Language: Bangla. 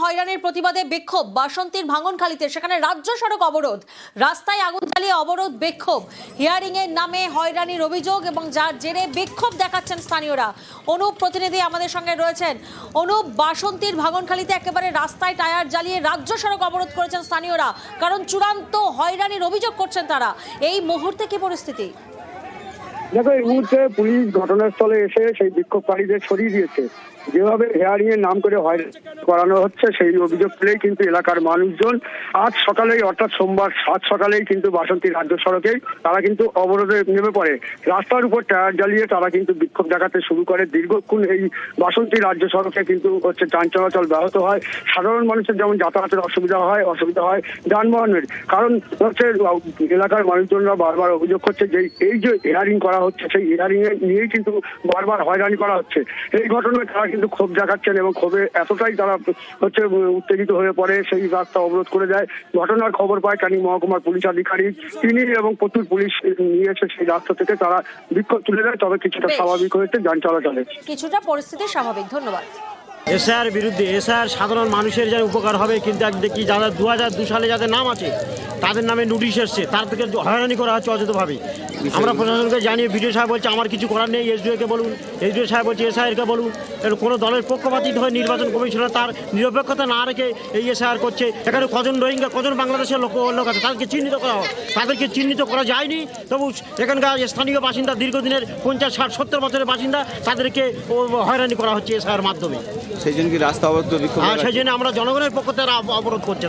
হয়রানির প্রতিবাদে বিক্ষোভ বাসন্তীর ভাঙনখালীতে, সেখানে রাজ্য সড়ক অবরোধ, রাস্তায় আগুন জ্বালিয়ে অবরোধ বিক্ষোভ, হিয়ারিং এর নামে হয়রানির অভিযোগ এবং যার জেরে বিক্ষোভ দেখাচ্ছেন স্থানীয়রা। অনুপ প্রতিনিধি আমাদের সঙ্গে রয়েছেন। অনুপ, বাসন্তীর ভাঙনখালীতে একেবারে রাস্তায় টায়ার জ্বালিয়ে রাজ্য সড়ক অবরোধ করেছেন স্থানীয়রা, কারণ চূড়ান্ত হয়রানির অভিযোগ করছেন তারা। এই মুহূর্তে কি পরিস্থিতি? দেখো, এই মুহূর্তে পুলিশ ঘটনাস্থলে এসে সেই বিক্ষোভকারীদের সরিয়ে দিয়েছে। যেভাবে হেয়ারিং এর নাম করে হয়রানি করানো হচ্ছে সেই অভিযোগ তুলেই কিন্তু এলাকার মানুষজন আজ সকালেই, অর্থাৎ সোমবার সাত সকালেই কিন্তু বাসন্তী রাজ্য সড়কেই তারা কিন্তু অবরোধে নেমে পড়ে। রাস্তার উপর টায়ার জ্বালিয়ে তারা কিন্তু বিক্ষোভ দেখাতে শুরু করে। দীর্ঘক্ষণ এই বাসন্তী রাজ্য সড়কে কিন্তু যান চলাচল ব্যাহত হয়। সাধারণ মানুষের যেমন যাতায়াতের অসুবিধা হয় যানবাহনের। কারণ হচ্ছে এলাকার মানুষজনরা বারবার অভিযোগ করছে যে এই যে হিয়ারিং করা হচ্ছে সেই হিয়ারিং এ নিয়েই কিন্তু বারবার হয়রানি করা হচ্ছে। এই ঘটনায় তারা কিন্তু ক্ষোভ দেখাচ্ছেন এবং ক্ষোভে এতটাই তারা উত্তেজিত হয়ে পড়ে, সেই রাস্তা অবরোধ করে দেয়। ঘটনার খবর পায় ক্যানিং মহকুমার পুলিশ আধিকারিক, তিনি এবং প্রচুর পুলিশ নিয়ে এসে সেই রাস্তা থেকে তারা বিক্ষোভ তুলে দেয়। তবে কিছুটা স্বাভাবিক হয়েছে যান চলাচলে, কিছুটা পরিস্থিতি স্বাভাবিক। ধন্যবাদ। এসআইআর বিরুদ্ধে এসআইআর সাধারণ মানুষের যেন উপকার হবে, কিন্তু দেখি যারা 2002 সালে যাদের নাম আছে তাদের নামে নোটিশ এসছে, তার থেকে হয়রানি করা হচ্ছে অযথভাবে। আমরা প্রশাসনকে জানিয়ে বিডিও সাহেব বলছে আমার কিছু করার নেই, এসডিওকে বলুন, এসডিও সাহেব বলছে এসআইআরকে বলুন। কোনো দলের পক্ষপাতিত হয়ে নির্বাচন কমিশনার তার নিরপেক্ষতা না রেখে এই এসআইআর করছে। এখানে কজন রোহিঙ্গা, কজন বাংলাদেশের লোক আছে, তাদেরকে চিহ্নিত করা হয়, তাদেরকে চিহ্নিত করা যায়নি। তবু এখানকার স্থানীয় বাসিন্দা, দীর্ঘদিনের 50, 60, 70 বছরের বাসিন্দা, তাদেরকে হয়রানি করা হচ্ছে এসআইআর মাধ্যমে। সেই জন্য কি রাস্তা অবরোধ? সেই জন্য আমরা জনগণের পক্ষ থেকে অবরোধ করছি।